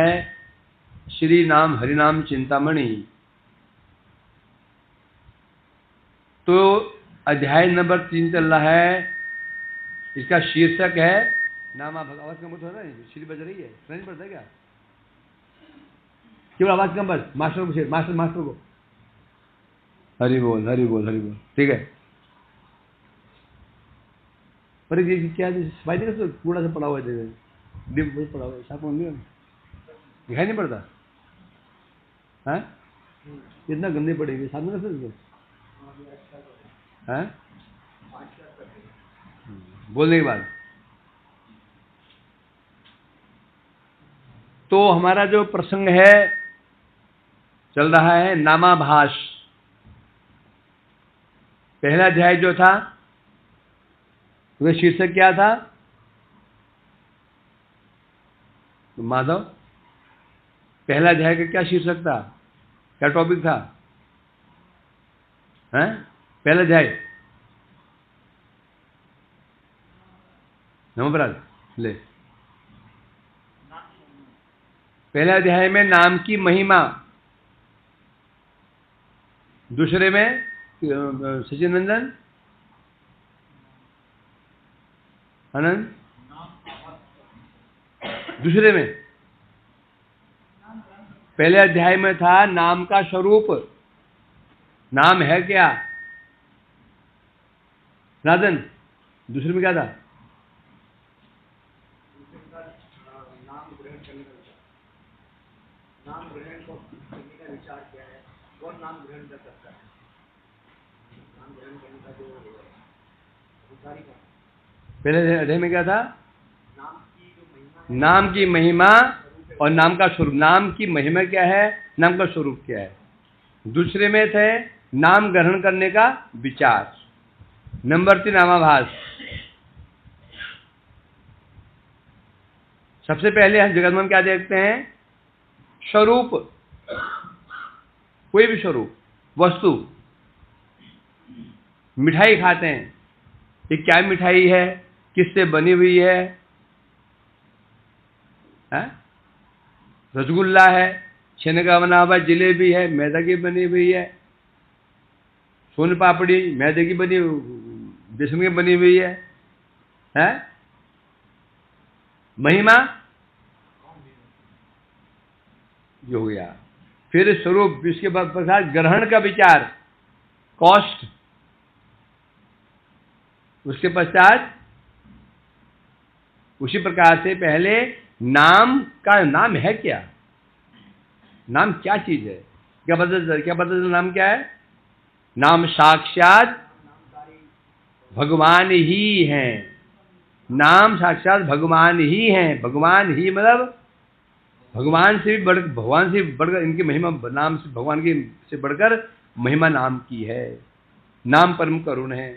है श्री नाम हरिनाम चिंतामणि। तो अध्याय नंबर 3 चल रहा है। इसका शीर्षक है नामा भगवान। आवाज कम हो रहा है, श्री बज रही है, सुनाई पड़ता है क्या? केवल आवाज कम बस। मास्टर को हरि बोल हरि बोल हरि बोल। ठीक है। पर ये क्या सफाई नहीं कर, कूड़ा से पड़ा हुआ है, डिप पड़ा हुआ है, साफ होंगे दिखाई नहीं पड़ता है। कितना गंदे पड़ेगी, साफ नहीं कर सकते हैं बोलने के बाद। तो हमारा जो प्रसंग है चल रहा है नामाभास। पहला अध्याय जो था वह शीर्षक क्या था माधव? पहला अध्याय का क्या शीर्षक था, क्या टॉपिक था? हैं? पहला अध्याय नमोपराध ले। पहले अध्याय में नाम की महिमा, दूसरे में सचिन नंदन आनंद, दूसरे में पहले अध्याय में था नाम का स्वरूप। नाम है क्या राजन? दूसरे में क्या था? नाम ग्रहण करने का विचार क्या है, कौन नाम ग्रहण कर सकता है? नाम ग्रहण करने का जो अधिकारी का पहले अध्याय में क्या था? नाम की महिमा और नाम का स्वरूप। नाम की महिमा क्या है, नाम का स्वरूप क्या है। दूसरे में थे नाम ग्रहण करने का विचार। नंबर 3 नामाभास। सबसे पहले हम जगत में क्या देखते हैं? स्वरूप, कोई भी स्वरूप, वस्तु। मिठाई खाते हैं, ये क्या मिठाई है, किससे बनी हुई है? रसगुल्ला है, छेने का बना हुआ, जिलेबी है, मैदा की बनी हुई है, सोन पापड़ी मैदे की बनी, बेसन की बनी हुई है, महिमा जो हो गया। फिर स्वरूप, इसके बाद ग्रहण का विचार, कॉस्ट, उसके पश्चात उसी प्रकार से पहले नाम का, नाम है क्या, नाम क्या चीज है, क्या पता नाम क्या है? नाम साक्षात भगवान ही है। नाम साक्षात भगवान ही है। भगवान ही मतलब भगवान से भी बढ़कर, भगवान से बढ़कर इनकी महिमा, नाम से भगवान की से बढ़कर महिमा नाम की है। नाम परम करुण है,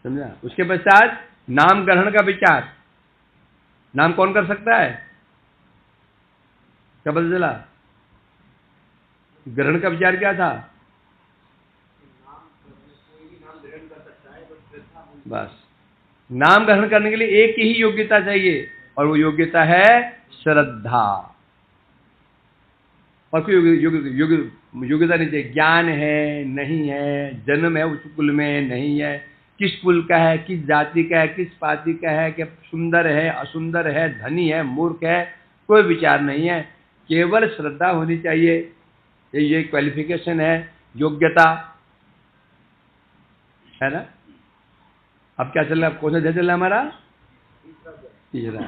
समझा? उसके पश्चात नाम ग्रहण का विचार। नाम कौन कर सकता है, क्या पता चला? ग्रहण का विचार क्या था? बस नाम ग्रहण करने के लिए एक ही योग्यता चाहिए, और वो योग्यता है श्रद्धा। और कोई योग्यता नहीं चाहिए। ज्ञान है नहीं है, जन्म है उस कुल में नहीं है, किस कुल का है, किस जाति का है, किस पाति का है, क्या सुंदर है असुंदर है, धनी है मूर्ख है, कोई विचार नहीं है। केवल श्रद्धा होनी चाहिए। ये क्वालिफिकेशन है, योग्यता है ना। अब क्या चल रहा है, कौन सा अध्याय चल रहा है हमारा? तीसरा।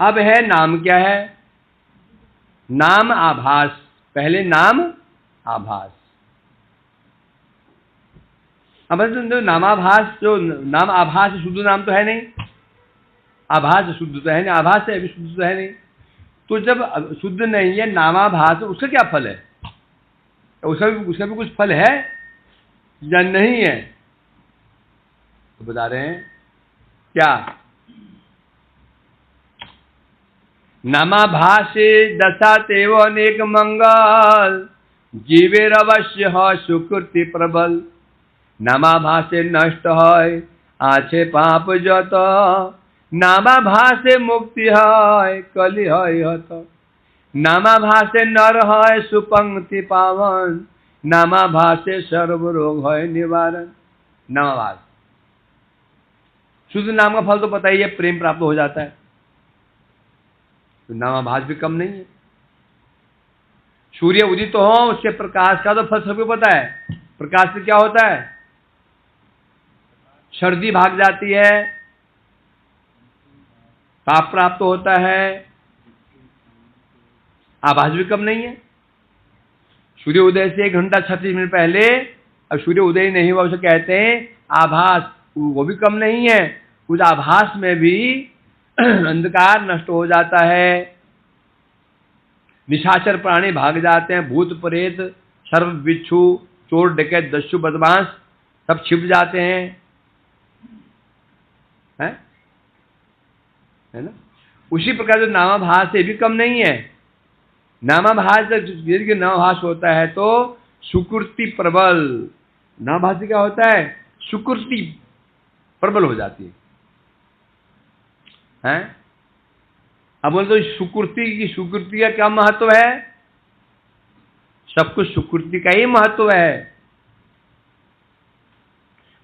अब है नाम क्या है? नाम आभास। पहले नाम आभास। अब नामाभास, जो नाम आभास शुद्ध नाम तो है नहीं, आभास शुद्ध तो है नहीं, आभास है अभी शुद्ध तो है नहीं। तो जब शुद्ध नहीं है नामाभास, उसका क्या फल है? उसका भी कुछ फल है या नहीं है? तो बता रहे हैं क्या? नामाभासे दशा तेव अनेक मंगल, जीवेर अवश्य है सुकृति प्रबल। नामाभासे नष्ट है आछे पाप जत, नामाभासे मुक्ति है कलि है तो नामाभासे नर है सुपंक्ति पावन नामाभासे सर्व रोग है निवारण। नामाभास शुद्ध नाम का फल तो पता ही है, प्रेम प्राप्त हो जाता है, तो नामाभास भी कम नहीं है। सूर्य उदित तो हो उसके प्रकाश का तो फल सबको पता है, प्रकाश से क्या होता है, सर्दी भाग जाती है, ताप प्राप्त होता है, आभास भी कम नहीं है। सूर्य उदय से 1 घंटा 36 मिनट पहले अब सूर्य उदय नहीं हुआ उसे कहते हैं आभास, वो भी कम नहीं है। उस आभास में भी अंधकार नष्ट हो जाता है, निशाचर प्राणी भाग जाते हैं, भूत प्रेत सर्व बिच्छू चोर डकैत दस्यु बदमाश सब छिप जाते हैं, है ना। उसी प्रकार जो नामाभास से भी कम नहीं है। नामाभास यदि नामाभास होता है तो सुकृति प्रबल, नामाभास क्या होता है, सुकृति प्रबल हो जाती है। अब बोल तो सुकृति का क्या महत्व है, सब कुछ सुकृति का ही महत्व है।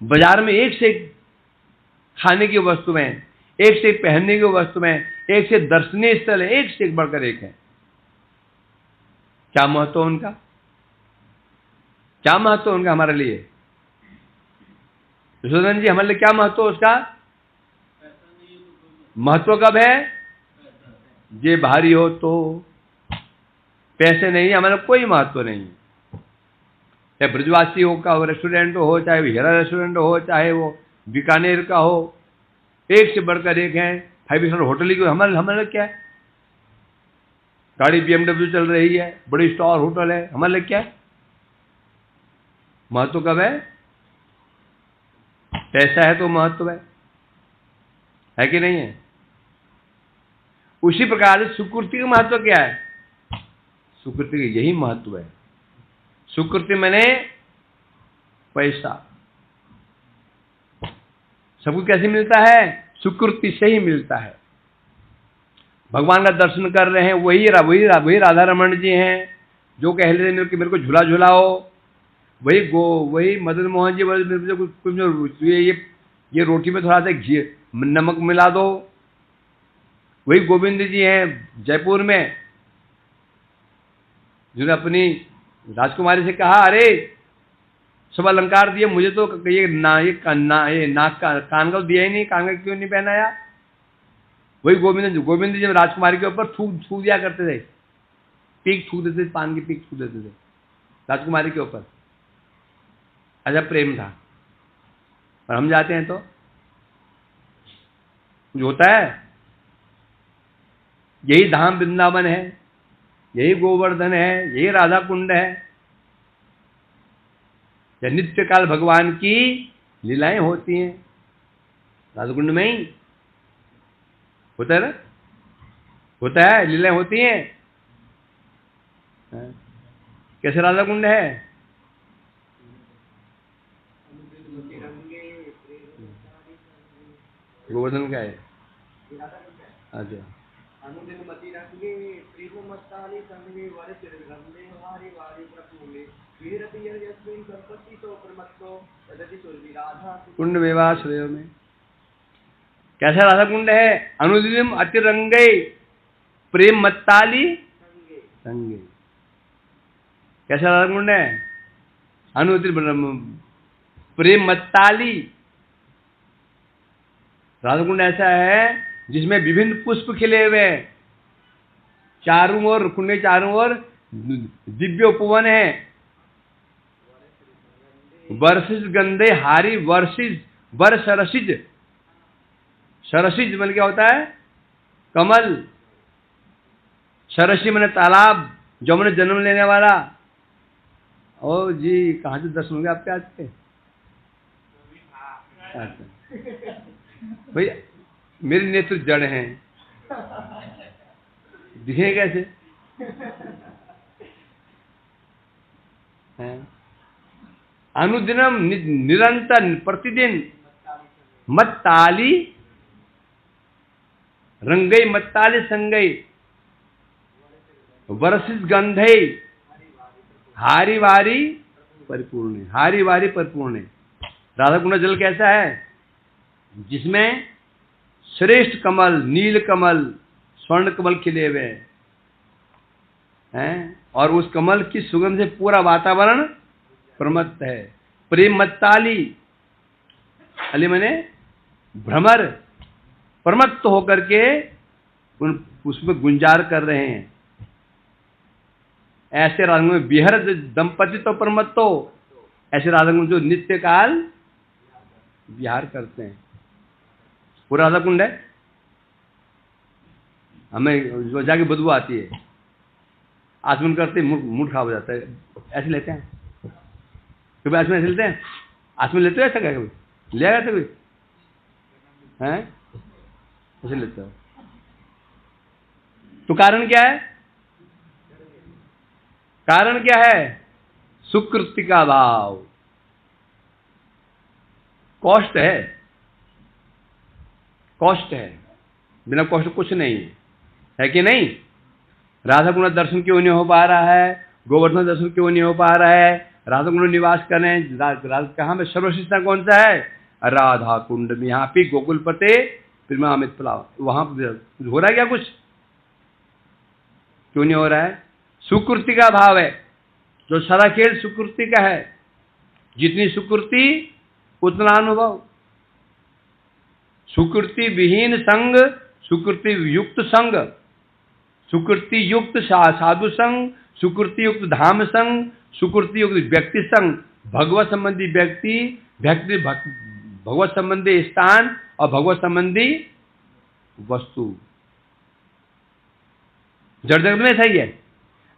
बाजार में एक से एक खाने की वस्तुएं, एक से एक पहनने की वस्तुएं, एक से दर्शनीय स्थल है, एक से एक बढ़कर एक है। क्या महत्व उनका, क्या महत्व उनका हमारे लिए, यशोधन जी हमारे लिए क्या महत्व उसका, महत्व कब है, ये भारी हो तो, पैसे नहीं हमारा कोई महत्व नहीं। चाहे ब्रजवासी हो का रेस्टोरेंट हो, चाहे हीरा रेस्टोरेंट हो, चाहे वो बीकानेर का हो, एक से बढ़कर एक है। 5 स्टार होटल ही हमारे क्या है, गाड़ी BMW चल रही है, बड़ी स्टार होटल है, हमारे लिए क्या है, महत्व कब है, पैसा है तो महत्व है कि नहीं है। उसी प्रकार सुकृति का महत्व क्या है, सुकृति का यही महत्व है। सुकृति मैंने पैसा, सबको कैसे मिलता है, सुकृति से ही मिलता है। भगवान का दर्शन कर रहे हैं, वही राधा रमन जी हैं जो कह रहे थे मेरे को झूला झुलाओ, वही मदन मोहन जी मेरे को कुछ ये रोटी में थोड़ा सा घी नमक मिला दो, वही गोविंद जी हैं जयपुर में जिन्होंने अपनी राजकुमारी से कहा अरे सब अलंकार दिए मुझे तो ये नाक का कान का दिया ही नहीं, कान का क्यों नहीं पहनाया। वही गोविंद जी राजकुमारी के ऊपर थूक दिया करते थे, पीक थूक देते थे, पान की पीक थूक देते थे राजकुमारी के ऊपर, अजब प्रेम था। और हम जाते हैं तो कुछ होता है। यही धाम वृंदावन है, यही गोवर्धन है, यही राधा कुंड है, नित्य काल भगवान की लीलाएं होती हैं। राधा कुंड में ही होता है ना, होता है, लीलाएं होती हैं। कैसे राधा कुंड है, गोवर्धन का है। अच्छा कुंड विवाह श्रेय में कैसा राधा कुंड है, अनुदिनम अतिरंगे प्रेम मत्ताली संगे। कैसा राधा कुंड है, अनुदिन प्रेम मत्ताली। राधा कुंड ऐसा है जिसमें विभिन्न पुष्प खिले हुए हैं, चारों ओर कुंड के चारों ओर दिव्य उपवन है, वर्षिज गंधे हारी वर्षिज वर सरसिज। सरसिज मन क्या होता है, कमल। सरसी मैंने तालाब, जमुना जन्म लेने वाला। ओ जी कहाँ से दर्शन होंगे आपके आज के, भाई मेरे नेत्र जड़ हैं, दिखे कैसे हैं? अनुदिनम निरंतर प्रतिदिन मत्ताली रंगई मत्ताले संगई वर्षित गंधे हारी वारी परिपूर्ण, हारी वारी परिपूर्ण। राधा कुंड जल कैसा है? जिसमें श्रेष्ठ कमल, नील कमल, स्वर्ण कमल खिले हुए हैं, और उस कमल की सुगंध से पूरा वातावरण प्रमत्त है। प्रेम मत्ताली, अली मने भ्रमर, प्रमत्त होकर के उसमें गुंजार कर रहे हैं। ऐसे राधाकुंड में बिहर दंपति तो प्रमत्तो, ऐसे राधाकुंड जो नित्य काल विहार करते हैं। वो राधा कुंड है, हमें जो जाके बदबू आती है, आचमन करते मूड खराब हो जाता है। ऐसे लेते हैं कभी, आचमन ऐसे लेते हैं? आचमन लेते हो ऐसा क्या? कभी ले आया था कोई? हैं ऐसे लेते हो तो कारण क्या है? कारण क्या है? सुकृति का भाव, कॉस्ट है, कॉस्ट है। बिना कॉस्ट कुछ नहीं है कि नहीं? राधा कुंड दर्शन क्यों नहीं हो पा रहा है? गोवर्धन दर्शन क्यों नहीं हो पा रहा है? राधा कुंड निवास करें, कहाँ में सर्वश्रेष्ठता कौन सा है? राधा कुंड में। यहाँ पे गोकुलपते प्रेमामृत पिलाओ, वहां हो रहा है क्या? कुछ क्यों नहीं हो रहा है? सुकृति का भाव है। जो सारा खेल सुकृति का है, जितनी सुकृति उतना अनुभव। सुकृति विहीन संग, सुकृति युक्त संग, सुकृति युक्त साधु संग, सुकृति युक्त धाम संग, सुकृति युक्त व्यक्ति संग, भगवत संबंधी व्यक्ति, भगवत संबंधी स्थान और भगवत संबंधी वस्तु। जड़ जगत में सही है।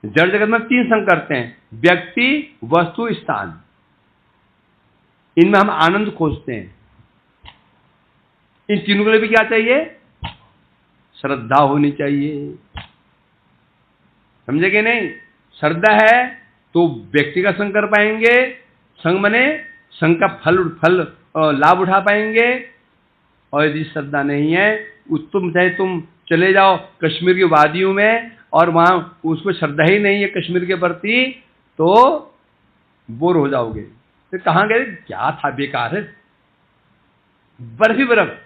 जड़ जगत में 3 संग करते हैं, व्यक्ति, वस्तु, स्थान। इनमें हम आनंद खोजते हैं। इन तीनों के लिए भी क्या चाहिए? श्रद्धा होनी चाहिए। समझे कि नहीं? श्रद्धा है तो व्यक्ति का संग कर पाएंगे, संग मने संग का फल लाभ उठा पाएंगे। और यदि श्रद्धा नहीं है, तुम चाहे तुम चले जाओ कश्मीर की वादियों में और वहां उसको श्रद्धा ही नहीं है कश्मीर के प्रति, तो बोर हो जाओगे। तो कहाँ गए? क्या था, बेकार है, बर्फ ही बर्फ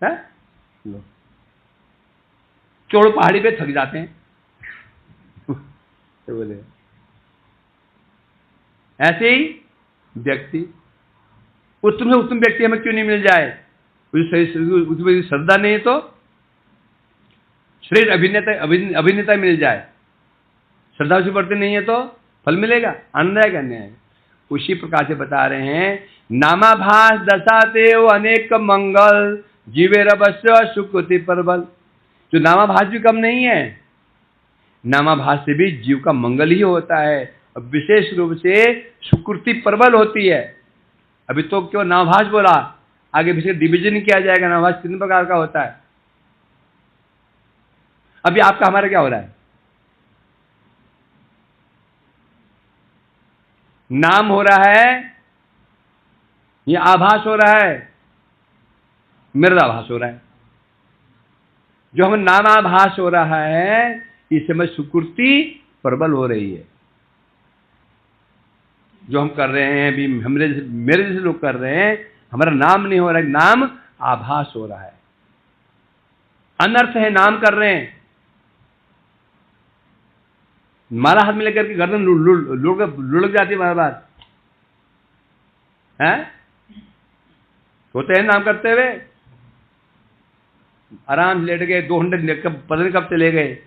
है। चोड़ पहाड़ी पे थक जाते हैं तो बोले ऐसे ही व्यक्ति, उत्तम से उत्तम व्यक्ति हमें क्यों नहीं मिल जाए? उसमें श्रद्धा नहीं है तो श्रेष्ठ अभिनेता मिल जाए, श्रद्धा से बढ़ते नहीं है तो फल मिलेगा, आनंद आएगा, नहीं आएगा। उसी प्रकार से बता रहे हैं, नामाभास दशाते अनेक मंगल जीवे रवस्य सुकृति प्रबल। जो नामाभास भी कम नहीं है, नामाभास से भी जीव का मंगल ही होता है, और विशेष रूप से सुकृति प्रबल होती है। अभी तो क्यों नामाभास बोला, आगे भी डिवीजन किया जाएगा। नामाभास कितने प्रकार का होता है? अभी आपका हमारा क्या हो रहा है? नाम हो रहा है, ये आभास हो रहा है, मृदाभास हो रहा है। जो हम नामाभास हो रहा है, इस समय सुकृति प्रबल हो रही है। जो हम कर रहे हैं अभी, मेरे जैसे लोग कर रहे हैं, हमारा नाम नहीं हो रहा है, नाम आभास हो रहा है। अनर्थ है, नाम कर रहे हैं, माला हाथ में लेकर के गर्दन लुढ़क जाती है बार बार, है होते हैं नाम करते हुए, आराम से लेट गए, 2 घंटे पता नहीं कब चले गए।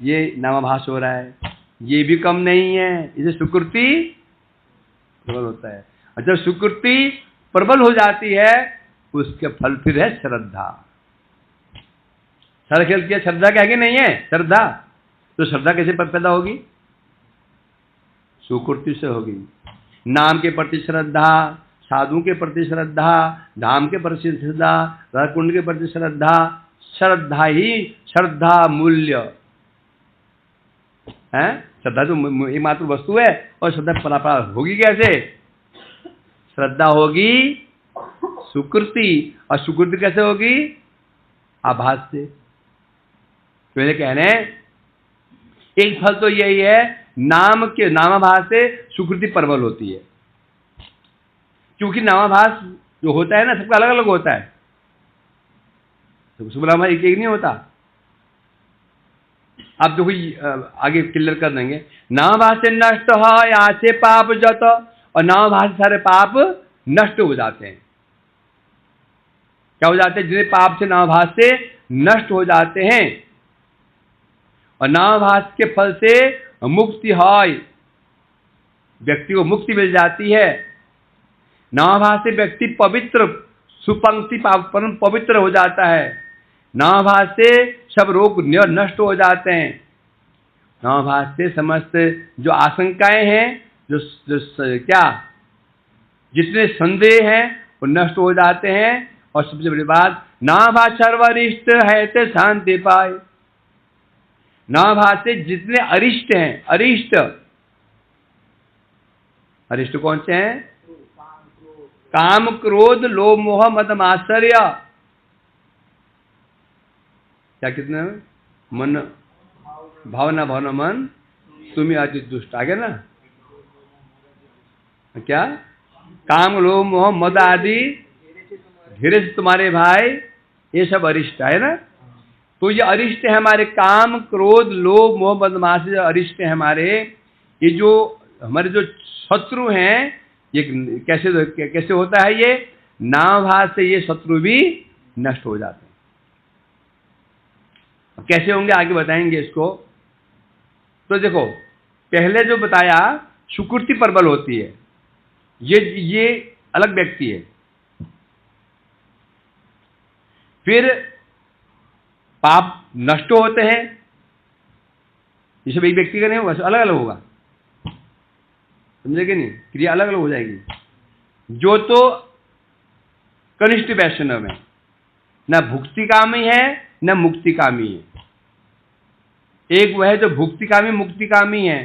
ये नामाभास हो रहा है, ये भी कम नहीं है। इसे सुकृति प्रबल होता है, और जब सुकृति प्रबल हो जाती है, उसके फल फिर है श्रद्धा। सारा खेल किया, श्रद्धा क्या है कि नहीं है? श्रद्धा। तो श्रद्धा कैसे पैदा होगी? सुकृति से होगी। नाम के प्रति श्रद्धा, साधु के प्रति श्रद्धा, धाम के प्रति श्रद्धा, राकुंड के प्रति श्रद्धा। श्रद्धा ही श्रद्धा मूल्य है। श्रद्धा तो एकमात्र वस्तु है, और श्रद्धा परापरा होगी कैसे? श्रद्धा होगी सुकृति, और सुकृति कैसे होगी? आभास से। पहले कह रहे हैं एक फल तो यही है, नाम के नामाभास से सुकृति प्रबल होती है, क्योंकि नामाभास जो होता है ना सबका अलग अलग होता है, सबको बोला एक एक नहीं होता। आप देखो आगे क्लियर कर देंगे। नामाभास से नष्ट है यहाँ से पाप जत, और नामाभास से सारे पाप नष्ट हो जाते हैं। क्या हो जाते हैं? जितने पाप से नामाभास से नष्ट हो जाते हैं, और नामाभास के फल से मुक्ति है, व्यक्ति को मुक्ति मिल जाती है। नामाभास से व्यक्ति पवित्र सुपंक्ति परम पवित्र हो जाता है। नामाभास से सब रोग नष्ट हो जाते हैं। नामाभास से समस्त जो आशंकाएं हैं, जो क्या जितने संदेह हैं वो नष्ट हो जाते हैं। और सबसे बड़ी बात, नामाभास सर्वरिष्ट है ते शांति पाए। नामाभास से जितने अरिष्ट हैं, अरिष्ट अरिष्ट कौन से हैं? काम क्रोध लोभ मोह मद मात्सर्य। क्या कितने मन भावना भावना मन तुम्हें अति दुष्ट, आगे ना क्या? काम लोभ मोह मद आदि धीरे से तुम्हारे भाई, ये सब अरिष्ट है ना। तो ये अरिष्ट है हमारे, काम क्रोध लोभ मोह मद मात्सर्य अरिष्ट है हमारे। ये जो हमारे जो शत्रु हैं, ये कैसे होता है? ये नामाभास से ये शत्रु भी नष्ट हो जाते हैं। कैसे होंगे आगे बताएंगे इसको। तो देखो पहले जो बताया सुकृति प्रबल होती है, ये अलग व्यक्ति है। फिर पाप नष्ट होते हैं, ये सब एक व्यक्ति का नहीं होगा, अलग अलग होगा, समझे नहीं? क्रिया अलग अलग हो जाएगी। जो तो कनिष्ठ वैष्णव है, न भुक्तिकामी है न मुक्तिकामी है। एक वह है जो भुक्तिकामी मुक्तिकामी है,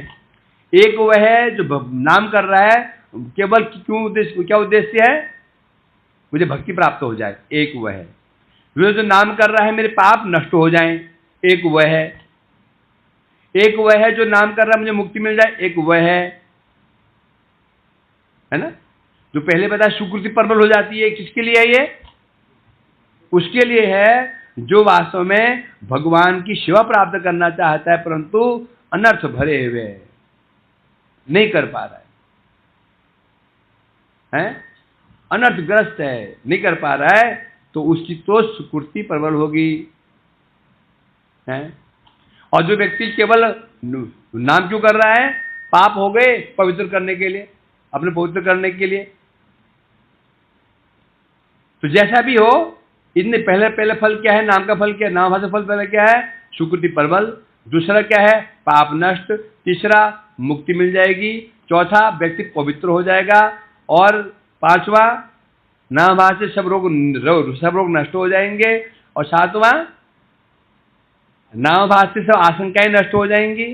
एक वह है जो नाम कर रहा है केवल क्यों उद्देश्य, क्या उद्देश्य है? मुझे भक्ति प्राप्त हो जाए, एक वह है। वो जो नाम कर रहा है मेरे पाप नष्ट हो जाएं, एक वह है। एक वह है जो नाम कर रहा है मुझे मुक्ति मिल जाए, एक वह है ना। जो पहले बताया सुकृति प्रबल हो जाती है, किसके लिए है ये? उसके लिए है जो वास्तव में भगवान की सेवा प्राप्त करना चाहता है, परंतु अनर्थ भरे हुए नहीं कर पा रहा है, अनर्थग्रस्त है, नहीं कर पा रहा है, तो उसकी तो सुकृति प्रबल होगी है। और जो व्यक्ति केवल नाम क्यों कर रहा है? पाप हो गए पवित्र करने के लिए, अपने पवित्र करने के लिए। तो जैसा भी हो, इतने पहले फल क्या है? नाम का फल क्या है? नाम का फल पहले क्या है? सुकृति प्रबल। दूसरा क्या है? पाप नष्ट। तीसरा मुक्ति मिल जाएगी। चौथा व्यक्ति पवित्र हो जाएगा। और पांचवा नामभास से सब रोग नष्ट हो जाएंगे। और सातवां नामभास से सब आशंकाएं नष्ट हो जाएंगी।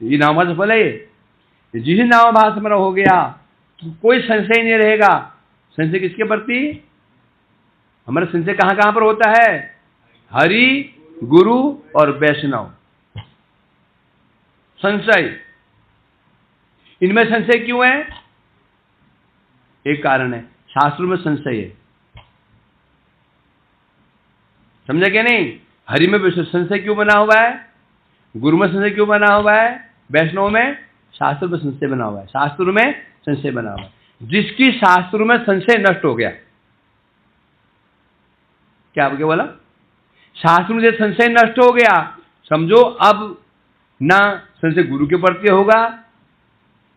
ये नामभास फल है। ये जिस नामभास में हो गया तो कोई संशय नहीं रहेगा। संशय किसके प्रति? हमारा संशय कहां कहां पर होता है? हरि, गुरु और वैष्णव। संशय, इनमें संशय क्यों है? एक कारण है, शास्त्रों में संशय है। समझा क्या नहीं? हरि में संशय क्यों बना हुआ है? गुरु में संशय क्यों बना हुआ है? वैष्णव में शास्त्र में संशय बना हुआ है। शास्त्र में संशय बना हुआ है। जिसकी शास्त्र में संशय नष्ट हो गया, क्या आपके बोला? शास्त्र में संशय नष्ट हो गया, समझो अब ना संशय गुरु के प्रति होगा,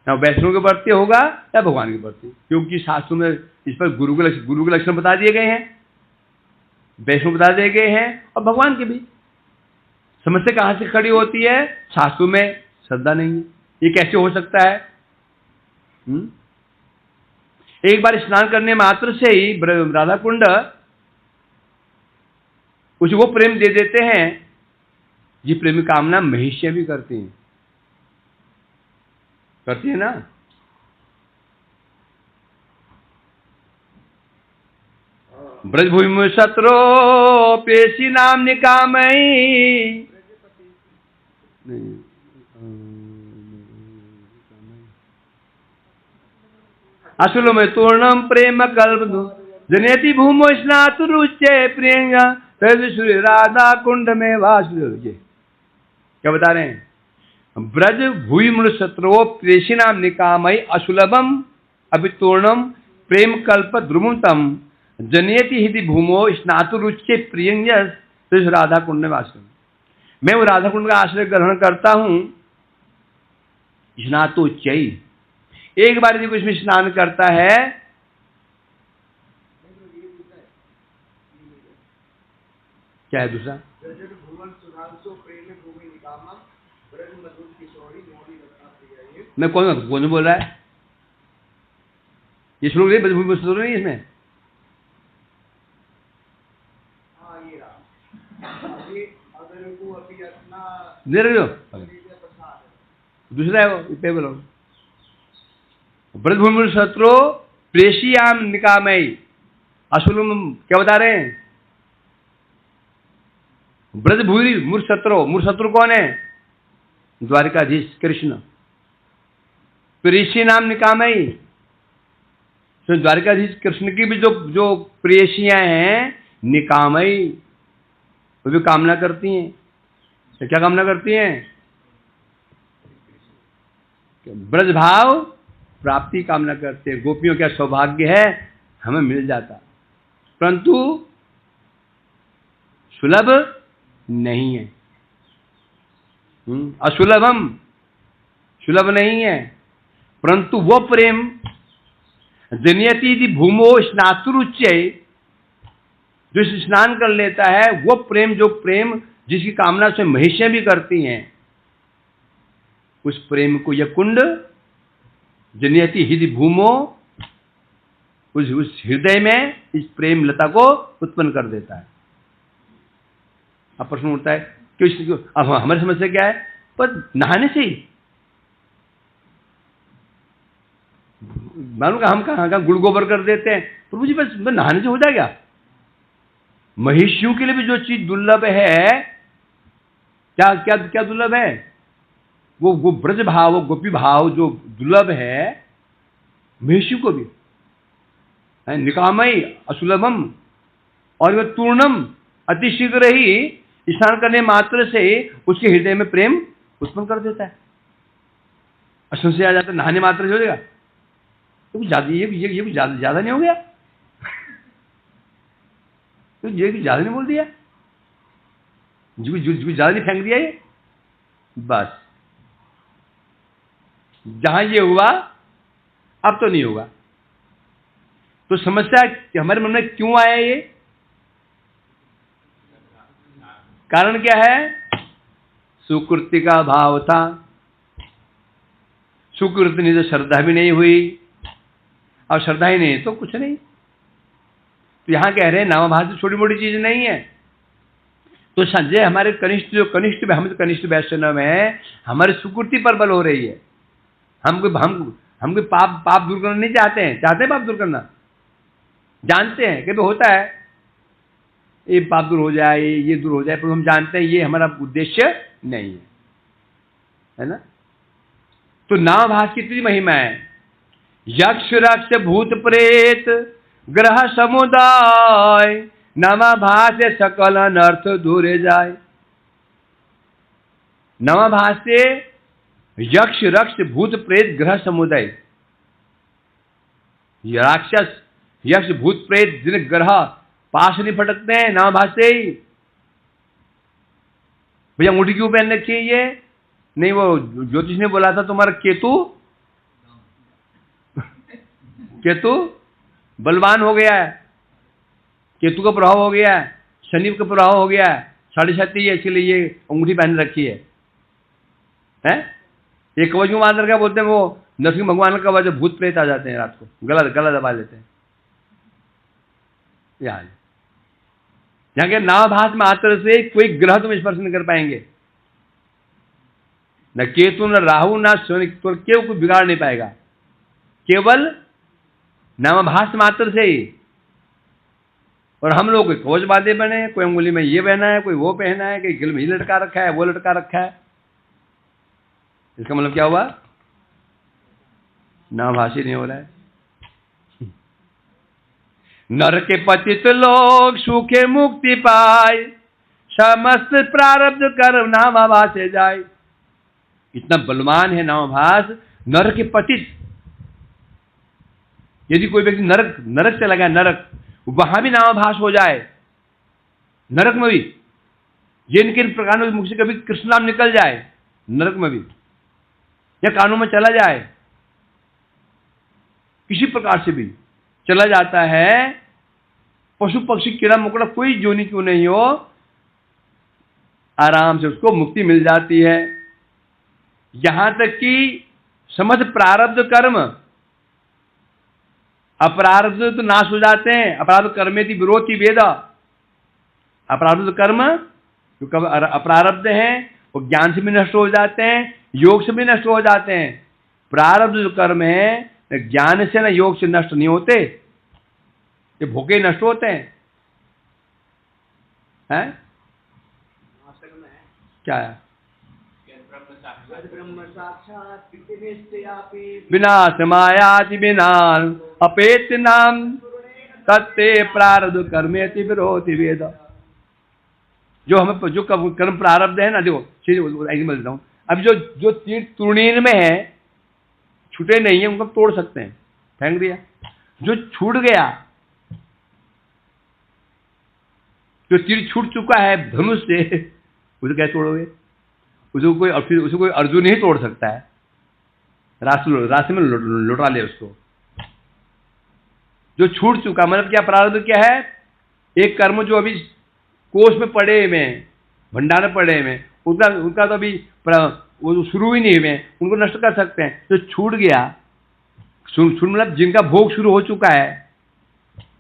ना वैष्णव के प्रति होगा, या भगवान के प्रति, क्योंकि शास्त्र में इस पर गुरु के लक्षण बता दिए गए हैं, वैष्णव बता दिए गए हैं, और भगवान के भी। समस्या कहां से खड़ी होती है? शास्त्रों में श्रद्धा नहीं है। ये कैसे हो सकता है? एक बार स्नान करने मात्र से ही राधा कुंड उसको प्रेम दे देते हैं। ये प्रेम कामना महिष्या भी करती है ना। ब्रजभूमि शत्रु पेशी नाम निकामई। असुल में तूर्णम प्रेम कल्प जनेति भूमो स्नातु रुचे प्रियंगा श्री राधा कुंड में वास। क्या बता रहे हैं? ब्रज भूमि मूल शत्रु प्रेशी नाम निकामई असुलभम अभितूर्णम प्रेम कल्प ध्रुवतम जनेति हिति भूमो स्नातु रुचे प्रियंग श्री राधा कुंड में वास। मैं वो राधा कुंड का आश्रय ग्रहण करता हूं। स्नातु चई, एक बार यदि कोई इसमें स्नान करता है, क्या है दूसरा? मैं कौन बोल रहा है? ये श्लोक नहीं, ब्रजभूमि शत्रु नहीं इसमें? दे रहे हो दूसरा है वो पे बोलो। ब्रजभूमि शत्रु प्रेशियाम निकामई असुलम। क्या बता रहे हैं? ब्रजभूमि मूल शत्रु कौन है? द्वारिकाधीश कृष्ण। प्रेषी नाम निकामई, तो द्वारिकाधीश कृष्ण की भी जो प्रेषियां हैं निकामई, वो भी कामना करती हैं। तो क्या कामना करती हैं? ब्रज भाव प्राप्ति कामना करते हैं। गोपियों का सौभाग्य है हमें मिल जाता, परंतु सुलभ नहीं है। असुलभम, सुलभ नहीं है, परंतु वो प्रेम जनयति भूमो स्नातुरुच्य, जो स्नान कर लेता है, वो प्रेम, जो प्रेम जिसकी कामना से महिषियां भी करती हैं, उस प्रेम को यह कुंड जनयति हृदय भूमो, उस हृदय में इस प्रेम लता को उत्पन्न कर देता है। अब प्रश्न उठता है क्यों? अब हमारी समस्या क्या है? पर नहाने से ही मालूम का हम कहाँ गुड़ गोबर कर देते हैं। प्रभु जी बस नहाने से हो जाएगा? महिषियों के लिए भी जो चीज दुर्लभ है, क्या क्या क्या दुर्लभ है? वो ब्रज भाव, वो गोपी भाव जो दुर्लभ है, महिषियों को भी है। निकामई असुलभम, और वह तूर्णम अतिशीघ्र ही स्नान करने मात्र से उसके हृदय में प्रेम उत्पन्न कर देता है। असंशय आ जाता है, नहाने मात्र से हो जाएगा। तो ये भी ज्यादा नहीं हो गया? तो ये भी ज्यादा नहीं बोल दिया? ज्यादा नहीं फेंक दिया ये? बस जहां ये हुआ अब तो नहीं होगा। तो समस्या कि हमारे मन में क्यों आया ये? कारण क्या है? सुकृति का भाव था। सुकृति नहीं तो श्रद्धा भी नहीं हुई, और श्रद्धा ही नहीं तो कुछ नहीं। तो यहां कह रहे हैं नामाभास छोटी मोटी चीज नहीं है। तो संजय हमारे कनिष्ठ, जो कनिष्ठ, हम तो कनिष्ठ वैष्णव है, हमारी सुकृति पर बल हो रही है। हम कोई पाप दूर करना नहीं चाहते हैं। चाहते हैं पाप दूर करना? जानते हैं कि तो होता है, ये पाप दूर हो जाए, ये दूर हो जाए, पर हम जानते हैं ये हमारा उद्देश्य नहीं है ना? तो नामाभास की इतनी महिमा है। यक्ष रक्ष भूत प्रेत ग्रह समुदाय नामाभास से सकल अनर्थ दूरे जाए। नामाभास से यक्ष रक्ष भूत प्रेत ग्रह समुदाय, राक्षस यक्ष भूत प्रेत जिन ग्रह पास नहीं फटकते हैं नामाभास से ही। भैया अंगूठी क्यों पहन रखी है ये? नहीं, वो ज्योतिष ने बोला था तुम्हारा केतु बलवान हो गया है, केतु का प्रभाव हो गया है, शनि का प्रभाव हो गया है, 7.5 है, इसके लिए ये अंगूठी पहन रखी है। ये कवच क्यों बांध रखा? बोलते हैं वो नरसिंह भगवान का कवच, भूत प्रेत आ जाते हैं रात को, गला दबा लेते हैं। यहाँ के नामाभास मात्र से कोई ग्रह तुम स्पर्श नहीं कर पाएंगे, न केतु, न राहु, न शनि, तो केवल कुछ बिगाड़ नहीं पाएगा, केवल नामाभास मात्र से ही। और हम लोग कोई खोज बाधे बने, कोई अंगुली में ये पहना है, कोई वो पहना है, कोई गिल में ये लटका रखा है, वो लटका रखा है। इसका मतलब क्या हुआ? नामभाषी नहीं हो रहा है। नर के पतित लोग सुखे मुक्ति पाए, समस्त प्रारब्ध कर्म नामाभास से जाए। इतना बलवान है नामाभास। नर के पतित, यदि कोई व्यक्ति नरक चला गया, नरक, वहां भी नामाभास हो जाए, नरक में भी जिन किन प्रकार मुख से कभी कृष्ण नाम निकल जाए, नरक में भी, या कानों में चला जाए, किसी प्रकार से भी चला जाता है, पशु पक्षी कीड़ा मकोड़ा कोई जोनी क्यों नहीं हो, आराम से उसको मुक्ति मिल जाती है। यहां तक कि समस्त प्रारब्ध कर्म, अप्रारब्ध तो नाश हो जाते हैं। अपराध कर्मेति विरोधी वेद। अपरारब्ध कर्म जो अप्रारब्ध हैं वो ज्ञान से भी नष्ट हो जाते हैं, योग से भी नष्ट हो जाते हैं। प्रारब्ध जो कर्म है न ज्ञान से न योग से नष्ट नहीं होते, ये भोगे नष्ट होते हैं। हैं? क्या है? विनाश मायाति विनाश अपेत नाम तत्ते प्रारब्ध कर्मेति विरोधी वेद। जो हमें जो कर्म प्रारब्ध है ना, देखो बोल देता हूं, अब जो तीर तूर्णीन में है, छूटे नहीं है, उनको तोड़ सकते हैं, फेंक दिया। जो छूट गया, जो तीर छूट चुका है धनुष से, उसे कैसे तोड़ोगे? उसे कोई अर्जुन ही तोड़ सकता है, रास्ते में लौटा ले उसको। जो छूट चुका, मतलब क्या? प्रारब्ध क्या है? एक कर्म जो अभी कोष में पड़े हुए, भंडार में पड़े हुए, उनका तो अभी वो शुरू ही नहीं हुए, उनको नष्ट कर सकते हैं। जो छूट गया, मतलब जिनका भोग शुरू हो चुका है,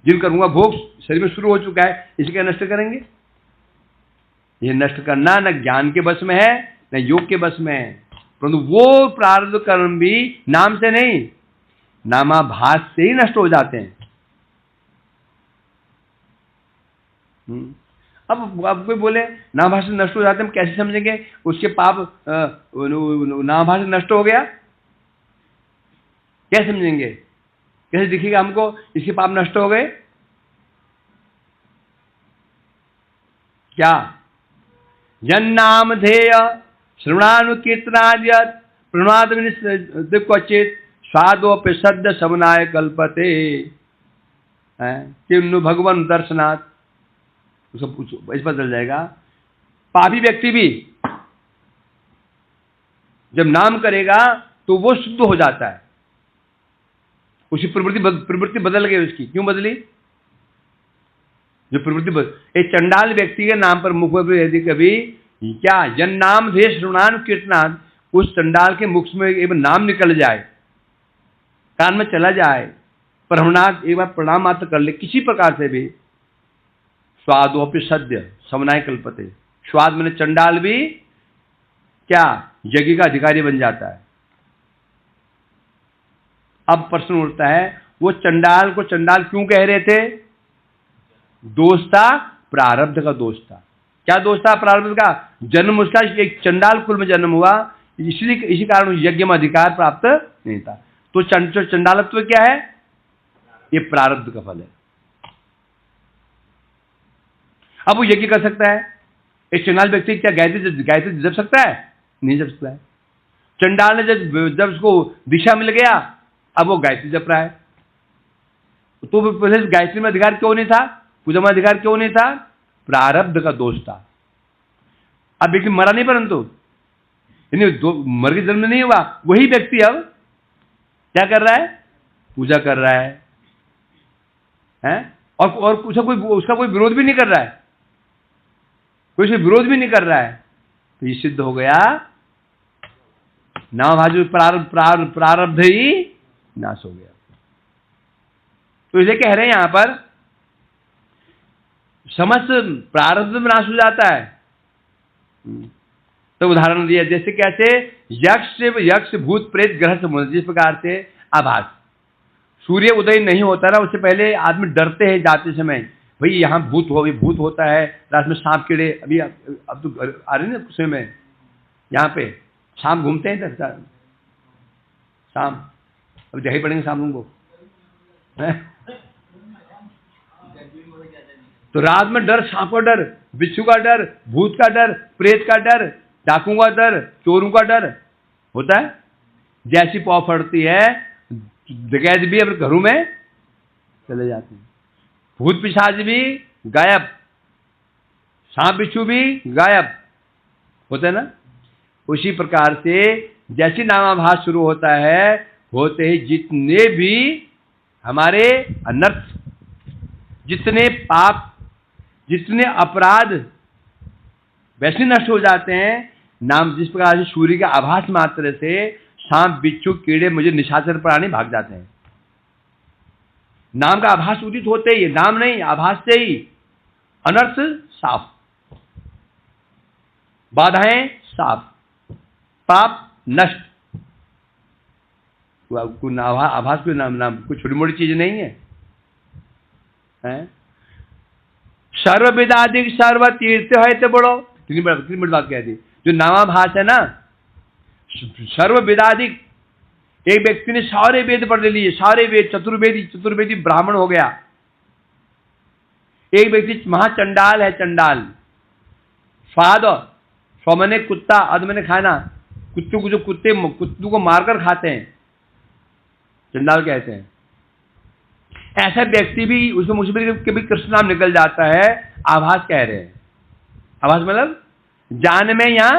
जिन कर्मों का भोग शरीर में शुरू हो चुका है, इसे क्या नष्ट करेंगे? ये नष्ट करना न ज्ञान के बस में है, न योग के बस में है। परंतु वो प्रारब्ध कर्म भी नाम से नहीं, नामाभास से ही नष्ट हो जाते हैं। अब कोई बोले नामाभास से नष्ट हो जाते हैं, हम कैसे समझेंगे उसके पाप? नामाभास से नष्ट हो गया, कैसे समझेंगे? कैसे दिखेगा हमको इसके पाप नष्ट हो गए? क्या? जन्नाम ध्येय श्रवणानुकीर्तनाद्यत् प्रणवाद क्वचित स्वादोपि सद्य समनाय कल्पते किन्नु भगवान दर्शनाथ। उसको इस पर बदल जाएगा। पापी व्यक्ति भी जब नाम करेगा तो वो शुद्ध हो जाता है, उसकी प्रवृत्ति बदल गई उसकी। क्यों बदली? जो प्रवृत्ति एक चंडाल व्यक्ति के नाम पर मुख में यदि कभी क्या जन नाम ध्येय श्रवणान कीर्तनाद, उस चंडाल के मुख में एक नाम निकल जाए, कान में चला जाए, प्रणाम एक बार प्रणाम मात्र कर ले किसी प्रकार से भी, स्वादोपि सद्य समनाय कल्पते। स्वाद में चंडाल भी क्या यज्ञ का अधिकारी बन जाता है। अब प्रश्न उठता है, वो चंडाल को चंडाल क्यों कह रहे थे? दोष था, प्रारब्ध का दोष था। क्या दोष था? प्रारब्ध का। जन्म उसका एक चंडाल कुल में जन्म हुआ, इसी कारण यज्ञ में अधिकार प्राप्त नहीं था। तो चंडालत्व क्या है? ये प्रारब्ध का फल है। अब वो यज्ञ कर सकता है। एक चंडाल व्यक्ति क्या गायत्री जप सकता है? नहीं जप सकता है। चंडाल ने जब उसको दिशा मिल गया, अब वो गायत्री जप रहा है। तो पहले गायत्री में अधिकार क्यों नहीं था? पूजा में अधिकार क्यों नहीं था? प्रारब्ध का दोष था। अब व्यक्ति मरा नहीं, परंतु मर के जन्म नहीं हुआ, वही व्यक्ति अब क्या कर रहा है? पूजा कर रहा है, और उसका कोई विरोध भी नहीं कर रहा है, कोई उसका विरोध भी नहीं कर रहा है। तो ये सिद्ध हो गया नामभाजु प्रारब्ध ही नाश हो गया। तो इसे कह रहे हैं यहां पर समस्त प्रारब्ध में नाश हो जाता है। तो उदाहरण दिया, जैसे कैसे? यक्ष भूत प्रेत ग्रह समुद्र, जिस प्रकार से आभास, सूर्य उदय नहीं होता ना, उससे पहले आदमी डरते हैं जाते समय, भाई यहाँ भूत हो, भूत होता है, रात में सांप कीड़े, अभी अब तो आ रहे ना कुछ में, यहाँ पे सांप घूमते हैं इधर, सांप अब जही पड़ेंगे सांप को है? तो रात में डर, सांप का डर, बिच्छू का डर, भूत का डर, प्रेत का डर, डाकुओं का डर, चोरों का डर होता है। जैसी पौ फटती है डकैत भी अपने घरों में चले जाते हैं, भूत पिशाच भी गायब, सांप बिच्छू भी गायब होते हैं ना। उसी प्रकार से जैसी नामाभास शुरू होता है, होते ही जितने भी हमारे अनर्थ, जितने पाप, जितने अपराध वैसे नष्ट हो जाते हैं। नाम जिस प्रकार से सूर्य के आभास मात्र से सांप बिच्छू कीड़े मुझे निशाचर प्राणी भाग जाते हैं, नाम का आभास उदित होते ही, नाम नहीं आभास से ही अनर्थ साफ, बाधाएं साफ, पाप नष्ट। आभास कोई नाम कोई छोटी मोटी चीज नहीं है, सर्व विदाधिक सर्व तीर्थ है तो बड़ो, तीन बड़ी बात कह दी। जो नामाभास है ना, सर्व विदाधिक, एक व्यक्ति ने सारे वेद पढ़ लिए, सारे वेद, चतुर्वेदी ब्राह्मण हो गया। एक व्यक्ति महाचंडाल है, चंडाल, स्वाद स्व मैंने कुत्ता, अद मैंने खाना, कुत्तों को जो कुत्तों को मारकर खाते हैं चंडाल कहते हैं। ऐसा व्यक्ति भी उसमें मुसीबत के भी कृष्ण नाम निकल जाता है, आभास कह रहे हैं। आभास मतलब जान में या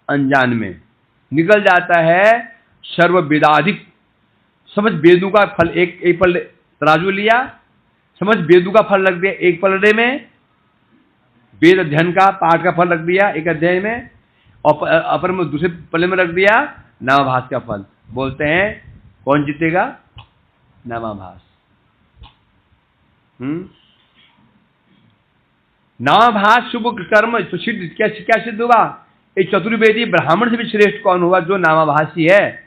अनजान में निकल जाता है। सर्व वेदाधिक, समझ वेदों का फल, एक पल तराजू लिया, समझ वेदों का फल रख दिया एक पलड़े में, वेद अध्ययन का पाठ का फल रख दिया एक अध्याय में, और अपर में दूसरे पल्ले में रख दिया नामाभास का फल। बोलते हैं कौन जीतेगा? नामाभास। नामाभास शुभ कर्म तो सिद्ध, क्या सिद्ध हुआ? एक चतुर्वेदी ब्राह्मण से भी श्रेष्ठ कौन हुआ? जो नामाभासी है,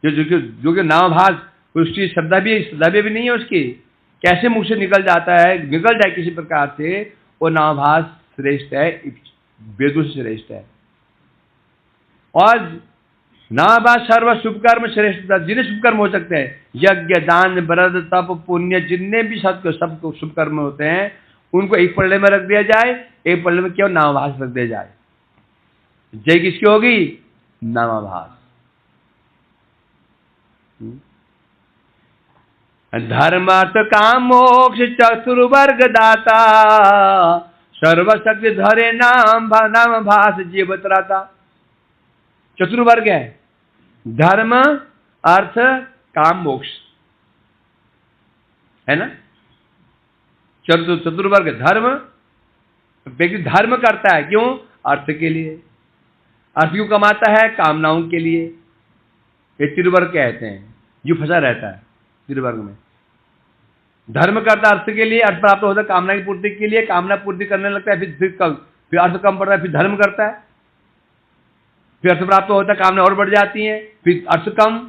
जो कि नामाभास, उसकी श्रद्धा भी नहीं है उसकी, कैसे मुख से निकल जाता है, निकल जाए किसी प्रकार से, वो नामाभास श्रेष्ठ है, वेदों से श्रेष्ठ है। और नामाभास सर्व शुभ कर्म श्रेष्ठ, जिन्हें शुभ कर्म हो सकते हैं, यज्ञ दान व्रत तप पुण्य, जितने भी सब शुभ कर्म होते हैं, उनको एक पल्ले में रख दिया जाए, एक पल्ले में क्या नामाभास रख दिया जाए। जय किसकी होगी? नामाभास। धर्म अर्थ काम मोक्ष चतुर्वर्ग दाता, सर्वशक्ति धरे नाम भास जीवत रहता। चतुर्वर्ग है, धर्म अर्थ काम मोक्ष, है ना? चतुर्वर्ग धर्म, व्यक्ति धर्म करता है क्यों? अर्थ के लिए। अर्थ क्यों कमाता है? कामनाओं के लिए। ये त्रिवर्ग कहते हैं, जो फंसा रहता है त्रिवर्ग में। धर्म करता अर्थ के लिए, अर्थ प्राप्त होता है कामना की पूर्ति के लिए, कामना पूर्ति करने लगता है, फिर अर्थ कम पड़ता है, फिर धर्म करता है, फिर अर्थ प्राप्त होता है, कामना और बढ़ जाती है, फिर अर्थ कम,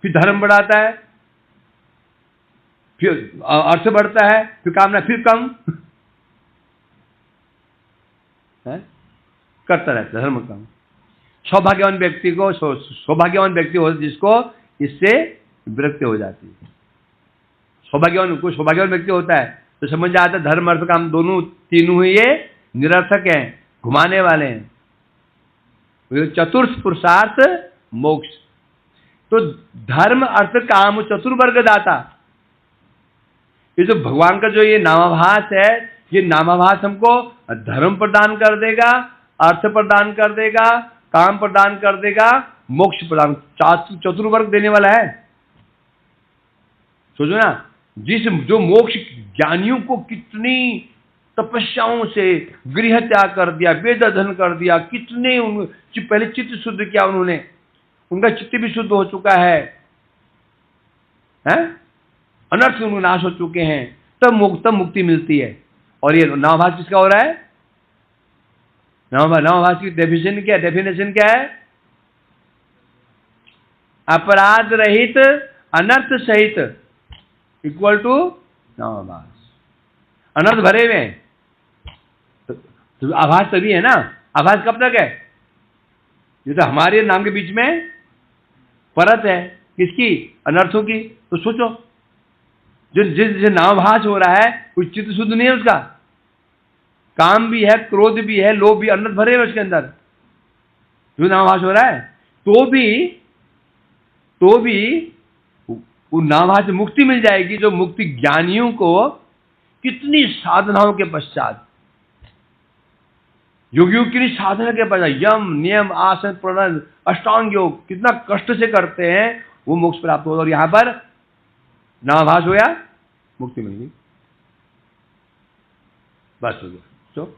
फिर धर्म बढ़ाता है, फिर अर्थ बढ़ता है, फिर कामना फिर कम है? करता रहता है, धर्म कम। सौभाग्यवान व्यक्ति को, सौभाग्यवान व्यक्ति हो जिसको इससे विरक्ति हो जाती है। सौभाग्यवान व्यक्ति होता है तो समझ जाता है धर्म अर्थ काम दोनों तीनों ही ये निरर्थक हैं, घुमाने वाले हैं। चतुर्थ पुरुषार्थ मोक्ष, तो धर्म अर्थ काम चतुर्वर्ग दाता। ये जो भगवान का जो ये नामाभास है, ये नामाभास हमको धर्म प्रदान कर देगा, अर्थ प्रदान कर देगा, काम प्रदान कर देगा, मोक्ष प्रदान, चतुर्वर्ग देने वाला है। सोचो ना, जो मोक्ष ज्ञानियों को कितनी तपस्याओं से गृह त्याग कर दिया, वेद अध्ययन कर दिया, कितने पहले चित्त शुद्ध किया उन्होंने, उनका चित्त भी शुद्ध हो चुका है, अनर्थ उनको नाश हो चुके हैं, तब मुक्ति मिलती है। और ये नामाभास किसका हो रहा है? नामाभास की डेफिनेशन क्या है? अपराध रहित अनर्थ सहित इक्वल टू नामाभास। अनर्थ भरे हुए हैं। तो आभास तभी है ना। आभास कब तक है? ये तो हमारे नाम के बीच में परत है। किसकी? अनर्थों की। तो सोचो, जो जिस नामाभास हो रहा है कोई चित्त शुद्ध नहीं है उसका। काम भी है, क्रोध भी है, लोभ भी, अनर्थ भरे हुए उसके अंदर जो नामाभास हो रहा है। तो भी वो नामाभास से मुक्ति मिल जाएगी, जो मुक्ति ज्ञानियों को कितनी साधनाओं के पश्चात, योगियों की साधना के पश्चात, यम नियम आसन प्राणायाम अष्टांग योग कितना कष्ट से करते हैं, वो मोक्ष प्राप्त होगा। और यहां पर नामाभास होया, मुक्ति मिल गई, बस हो गया। तो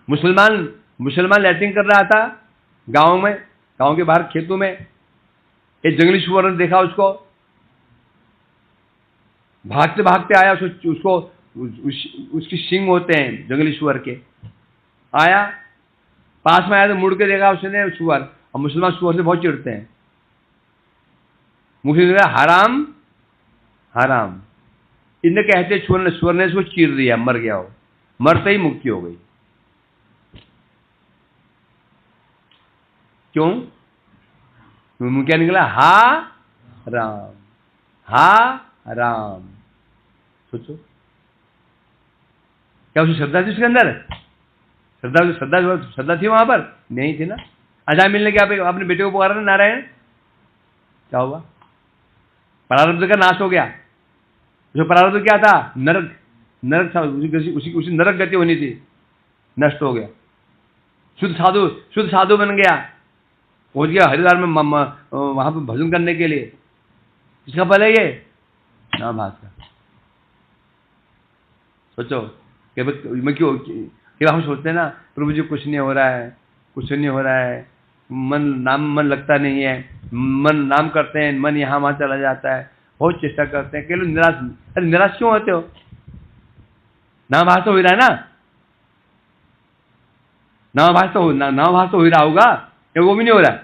मुसलमान लैट्रिन कर रहा था गांव में, गांव के बाहर खेतों में। एक जंगली सुअर ने देखा उसको, भागते भागते आया। उसको उसकी सींग होते हैं जंगली सुअर के। आया, पास में आया तो मुड़ के देखा उसने सुअर। और मुसलमान सुअर से बहुत चिढ़ते हैं। मुझे लगा हराम हराम, इन्हें कहते सुअर ने उसको चीर दिया, मर गया हो। मरते ही मुक्ति हो गई। क्यों? क्या निकला? हा राम, हा राम। सोचो, क्या उसे श्रद्धा थी उसके अंदर? श्रद्धा थी वहां पर? नहीं थी ना। अजा मिलने के अपने बेटे को पुकारा नारायण, क्या हुआ? प्रारब्ध का नाश हो गया। जो प्रारब्ध क्या था? नरक था, उसी नरक गति होनी थी, नष्ट हो गया। शुद्ध साधु बन गया, पहुंच गया हरिद्वार में वहां पर भजन करने के लिए। किसका फल है ये? नामाभास का। सोचो कि हम सोचते हैं ना, प्रभु जी कुछ नहीं हो रहा है, कुछ नहीं हो रहा है, मन लगता नहीं है, नाम करते हैं, मन यहाँ वहां चला जाता है, बहुत चेष्टा करते हैं, केवल निराश। अरे निराश क्यों होते हो? नामाभास तो हो रहा है ना, नामाभास तो हो रहा होगा, क्या वो भी नहीं हो रहा है?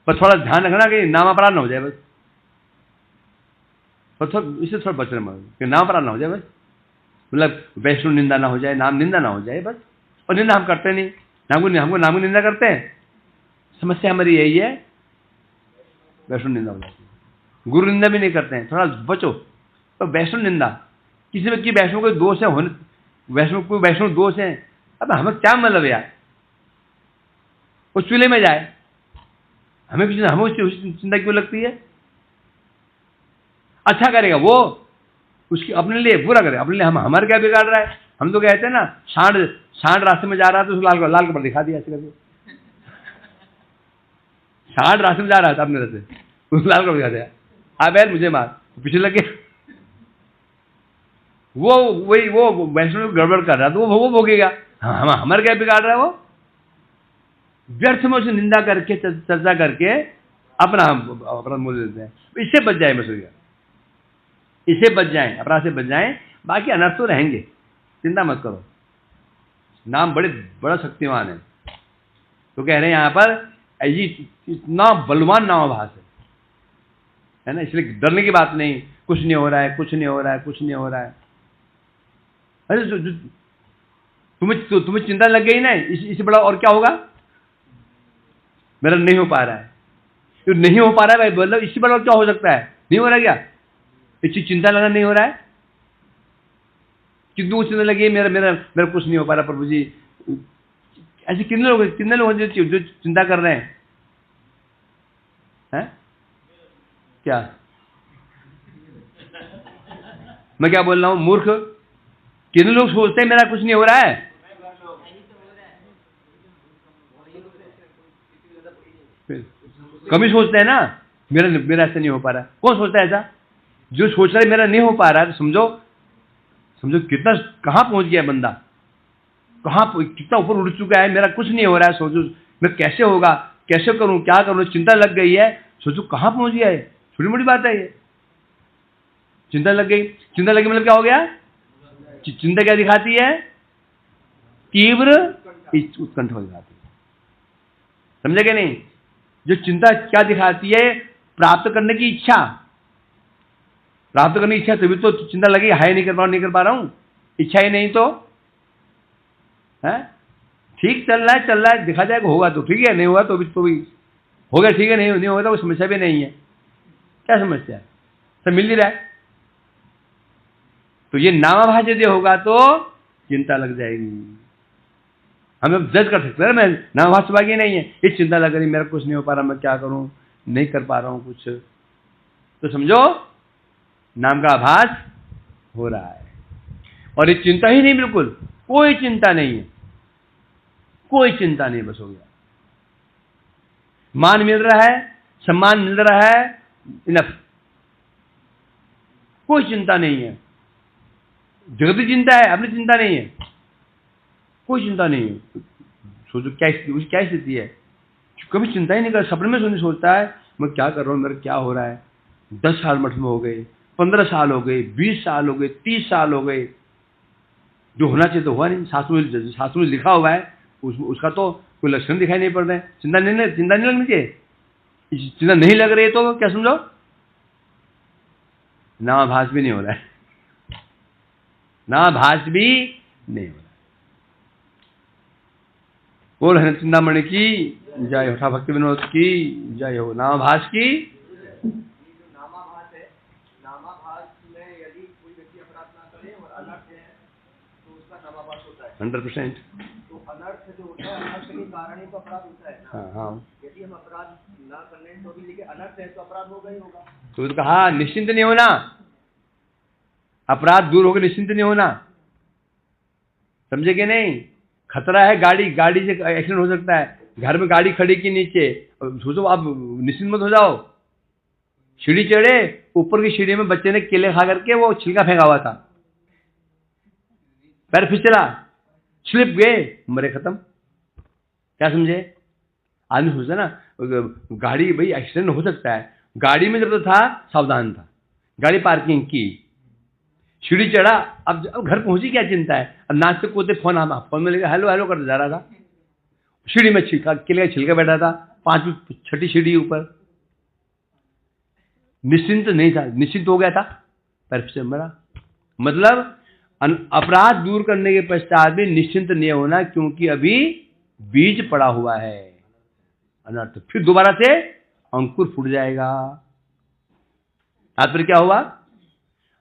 पर थोड़ा ध्यान रखना कि नाम अपराध ना हो जाए बस। इससे थोड़ा बचना कि नाम अपराध ना हो जाए बस। मतलब वैष्णव निंदा ना हो जाए, नाम निंदा ना हो जाए बस। और निंदा हम करते नहीं, हमको नाम की निंदा करते हैं। समस्या हमारी यही है, वैष्णव निंदा हो जाती है। गुरु निंदा भी नहीं करते हैं, थोड़ा बचो। तो वैष्णव निंदा, किसी व्यक्ति वैष्णव कोई दोष है, वैष्णव दोष है, अब हमें क्या मतलब यार? वो चूल्हे में जाए, हमें उसकी चिंता क्यों लगती है? अच्छा करेगा वो, उसकी अपने लिए बुरा करे, अपने लिए हमारे क्या बिगाड़ रहा है? हम तो कहते हैं ना, सांड रास्ते में जा रहा था, उसको लाल कपड़ा दिखा दिया ऐसे करके। सांड रास्ते में जा रहा था अपने रास्ते, उसको लाल कपड़ा दिखा दिया, हाँ बैल मुझे मार, पीछे लग गया। वो वैष्णव गड़बड़ कर रहा था, वो भोगेगा। हमारे क्या बिगाड़ रहा है वो? व्यर्थ में उसे निंदा करके, चर्चा करके अपना मूल्य देते हैं। इससे बच जाए बस, इससे बच जाएं, अपराध से बच जाएं, बाकी अनर्थ तो रहेंगे, चिंता मत करो। नाम बड़ा शक्तिमान है। तो कह रहे हैं यहां पर इतना बलवान नामाभास है ना, इसलिए डरने की बात नहीं। कुछ नहीं हो रहा है, कुछ नहीं हो रहा है, कुछ नहीं हो रहा है। अरे तुम्हें चिंता लग गई ना, इससे बड़ा और क्या होगा? मेरा नहीं हो पा रहा है, तो नहीं हो पा रहा है भाई, मतलब इससे बड़ा क्या हो सकता है? नहीं हो रहा क्या? इसकी चिंता लगना नहीं हो रहा है? कितनों को चिंता लगी मेरा कुछ नहीं हो पा रहा प्रभु जी। ऐसे कितने लोग जो चिंता कर रहे हैं? क्या मैं क्या बोल रहा हूं? मूर्ख, कितने लोग सोचते हैं मेरा कुछ नहीं हो रहा है? कभी सोचते हैं ना मेरा ऐसा नहीं हो पा रहा। कौन सोचता है ऐसा? जो सोच रहा है मेरा नहीं हो पा रहा है, तो समझो कितना कहां पहुंच गया बंदा, कितना ऊपर उड़ चुका है। मेरा कुछ नहीं हो रहा है, सोचो मैं कैसे होगा, कैसे करूं, क्या करूं, चिंता लग गई है। सोचो कहां पहुंच गया है। छोटी मोटी बात है ये, चिंता लग गई। चिंता लगी मतलब क्या हो गया? चिंता क्या दिखाती है? तीव्र उत्कंठा दिखाती है। समझे क्या नहीं? जो चिंता क्या दिखाती है? प्राप्त करने की इच्छा, प्राप्त करने की इच्छा तभी तो चिंता लगी, हाय नहीं कर पा रहा हूं, इच्छा ही नहीं तो है। ठीक चल रहा है, दिखा जाएगा, होगा तो ठीक है, नहीं होगा तो भी हो गया, ठीक है, नहीं होगा तो कोई समस्या भी नहीं है। क्या समस्या है, सब मिल ही रहा है। तो ये नामाभास यदि होगा तो चिंता लग जाएगी। हम अब जज कर सकते हैं मैं नामाभास भागी नहीं है, ये चिंता लग रही, मेरा कुछ नहीं हो पा रहा, मैं क्या करूं, नहीं कर पा रहा हूं कुछ, तो समझो नाम का आभास हो रहा है। और ये चिंता ही नहीं, बिल्कुल कोई चिंता नहीं है, कोई चिंता नहीं, बस हो गया। मान मिल रहा है, सम्मान मिल रहा है, इनफ, कोई चिंता नहीं है। जगत की चिंता है, अपनी चिंता नहीं है, कोई चिंता नहीं है। सोचो क्या स्थिति है, कभी चिंता ही नहीं कर, सपने में सोचता है मैं क्या कर रहा हूं, मेरा क्या हो रहा है। 10 साल मठ में हो गए, 15 साल हो गए, 20 साल हो गए, 30 साल हो गए, जो होना चाहिए तो हुआ नहीं। शास्त्रों में लिखा हुआ है, उसका तो कोई लक्षण दिखाई नहीं पड़ रहे। चिंता नहीं लगनी चाहिए। चिंता नहीं लग रही है तो क्या समझो, नामाभास भी नहीं हो रहा है, नामाभास भी नहीं हो रहा है। बोल है चिंतामणि की जय हो, भक्ति विनोद की जय हो, नामाभास की। नामाभास है, नामाभास में यदि कोई व्यक्ति अपराध ना करे और अनर्थ है तो उसका नामाभास होता है 100%। तो अनर्थ जो होता है, अनर्थ के कारण ही तो अपराध होता है ना। हाँ, यदि हम अपराध ना करने तो भी लेकिन अनर्थ है तो अपराध होगा ही होगा। तो कहा निश्चिंत नहीं होना, अपराध दूर होकर निश्चिंत नहीं होना, समझे कि नहीं। खतरा है, गाड़ी से एक्सीडेंट हो सकता है, घर में गाड़ी खड़ी की नीचे, सोचो आप निश्चिंत मत हो जाओ। सीढ़ी चढ़े, ऊपर की सीढ़ी में बच्चे ने केले खा करके वो छिलका फेंका हुआ था, पैर फिसला, स्लिप गए, मरे, खत्म। क्या समझे। आदमी सोचता ना गाड़ी, भाई एक्सीडेंट हो सकता है, गाड़ी में जब तो था सावधान था, गाड़ी पार्किंग की, सीढ़ी चढ़ा, अब घर पहुंची, क्या चिंता है। अब नाचते कूदते फोन में लेकर हेलो हेलो करते जा रहा था, सीढ़ी में छिलका बैठा था, 5वीं 6ठी सीढ़ी ऊपर, निश्चिंत नहीं था, निश्चिंत हो गया था, पैर से मरा। मतलब अपराध दूर करने के पश्चात भी निश्चिंत नहीं होना, क्योंकि अभी बीज पड़ा हुआ है अनर्थ, फिर दोबारा से अंकुर फूट जाएगा। फिर क्या हुआ,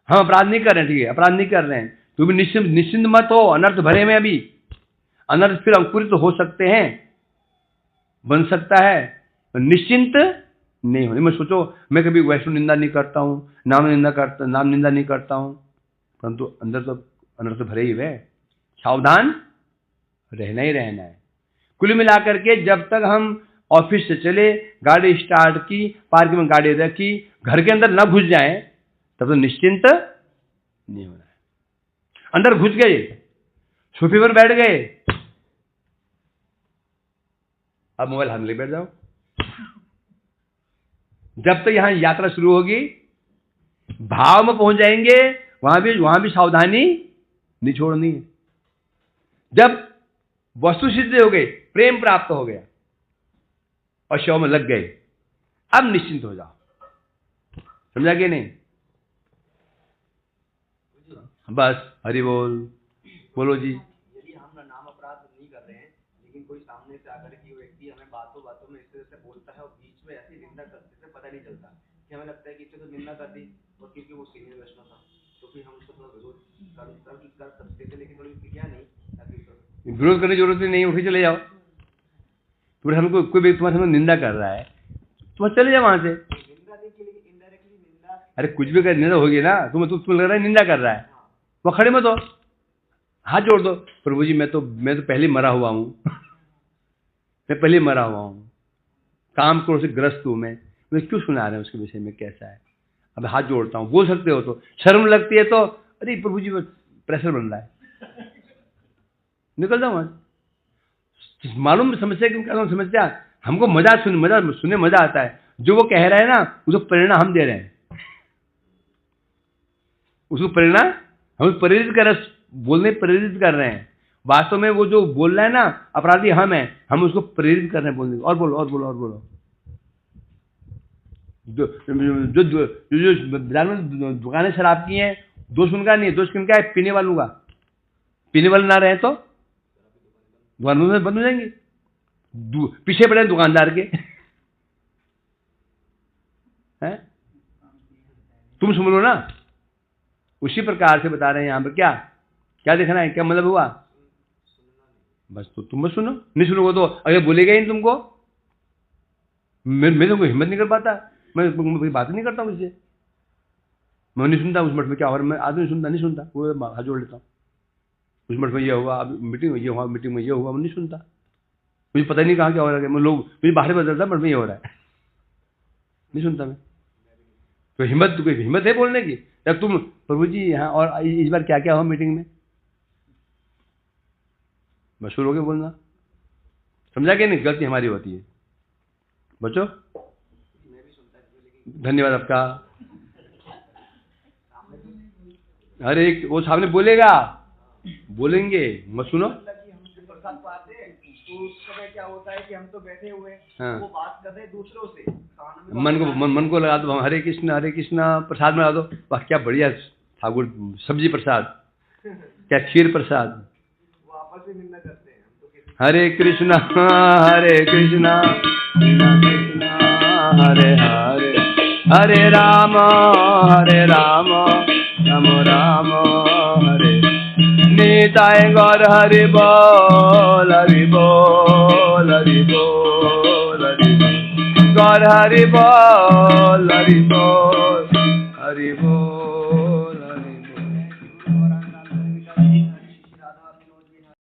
हम अपराध नहीं कर रहे हैं, ठीक है, अपराध नहीं कर रहे हैं, तो भी निश्चिंत मत हो, अनर्थ भरे में, अभी अनर्थ फिर अंकुरित तो हो सकते हैं, बन सकता है, निश्चिंत नहीं होने। मैं सोचो, मैं कभी वैष्णव निंदा नहीं करता हूं, नाम निंदा नहीं करता हूं, परंतु अंदर तो अनर्थ भरे ही हुए, सावधान रहना ही रहना है। कुल मिलाकर के जब तक हम ऑफिस से चले, गाड़ी स्टार्ट की, पार्किंग में गाड़ी रखी, घर के अंदर न घुस जाए, तब तो निश्चिंत नहीं होना है। अंदर घुस गए, सोफे पर बैठ गए, अब मोबाइल हाथ में ले बैठ जाओ। जब तक यहां यात्रा शुरू होगी, भाव में पहुंच जाएंगे, वहां भी सावधानी नहीं छोड़नी है। जब वस्तु सिद्ध हो गई, प्रेम प्राप्त हो गया और शव में लग गए, अब निश्चिंत हो जाओ, समझा कि नहीं। बस हरि बोलो जी। यदि हम नाम अपराध नहीं कर रहे हैं, लेकिन कोई सामने से आकर के व्यक्ति हमें बातों में इस तरह से बोलता है और बीच में ऐसी निंदा करते से पता नहीं चलता कि हमें लगता है कि इससे तो निंदा कर दी, और क्योंकि वो सीनियर वैष्णव था तो फिर हम उसको थोड़ा विरोध कर सकते थे, लेकिन थोड़ी किया नहीं। विरोध करने की जरूरत नहीं, उठे चले जाओ। तुम्हें हमको कोई भी तुम्हारे निंदा कर रहा है, तुम चले जाओ वहां से। निंदा देखिए, लेकिन इनडायरेक्टली निंदा, अरे कुछ भी कर निंदा होगी ना, तुम लग रहा है निंदा कर रहा है, वो खड़े मत हो, हाथ जोड़ दो, प्रभु जी मैं तो पहले मरा हुआ हूं मैं पहले मरा हुआ हूं, काम क्रोध से ग्रस्त हूं मैं, मुझे क्यों सुना रहे हैं उसके विषय में, कैसा है। अब हाथ जोड़ता हूं, बोल सकते हो तो, शर्म लगती है तो अरे प्रभु जी प्रेशर बन रहा है, निकल जाओ। मालूम समस्या क्यों कह रहा हूं, समस्या हमको सुनने मजा आता है, जो वो कह रहा है ना उसको प्रेरणा हम दे रहे हैं, उसको प्रेरणा हम प्रेरित कर रहे हैं, बोलने प्रेरित कर रहे हैं। वास्तव में वो जो बोल रहा है ना, अपराधी हम हैं, हम उसको प्रेरित कर रहे हैं बोलने। और बोलो। जो बाजार में दुकानें शराब की हैं, दोष उनका नहीं है, दोष किनका है? पीने वालों का। पीने वाले ना रहे तो दुकानों में बंद हो जाएंगे, पीछे पड़े दुकानदार के। हैं? तुम सुन लो ना, उसी प्रकार से बता रहे हैं यहाँ पर। क्या क्या देखना है, क्या मतलब हुआ? बस तो तुम मत सुनो, नहीं सुनोगे तो अगर बोलेगा ही नहीं तुमको। मैं तुमको हिम्मत नहीं कर पाता, मैं बात नहीं करता हूँ उससे, मैं नहीं सुनता। उस मठ में क्या हो रहा है, मैं आदमी सुनता नहीं सुनता, वो हाथ जोड़ लेता हूँ। उस मठ में ये हुआ, अब मीटिंग में ये हुआ, मीटिंग में ये हुआ, मैं नहीं सुनता। मुझे पता ही नहीं कहाँ क्या हो रहा है। मैं लोग मुझे बाहर बदलता, मठ में ये हो रहा है, नहीं सुनता मैं। तो हिम्मत है बोलने की? जब तुम प्रभु जी यहाँ और इस बार क्या क्या हुआ मीटिंग में, मशहूर हो गए बोलना। समझा कि नहीं? गलती हमारी होती है बच्चों। धन्यवाद आपका। हर एक वो सामने बोलेगा, बोलेंगे, मत सुनो। प्रसाद पाते हैं तो उस समय क्या होता है कि हम तो बैठे हुए हैं, हाँ। वो बात कर रहे हैं दूसरों से, मन को लगा दो, हरे कृष्णा प्रसाद में ला दो। वाह क्या बढ़िया ठाकुर, सब्जी प्रसाद, क्या खीर प्रसाद। वो आपस में निंदा करते हैं, हम तो किसी हरे कृष्णा कृष्णा हरे हरे, हरे राम राम राम हरे। निताय गौर हरि बोल हरि बोल हरि बोल हरि बोल, गौर हरि बोल हरि बोल हरि बोल।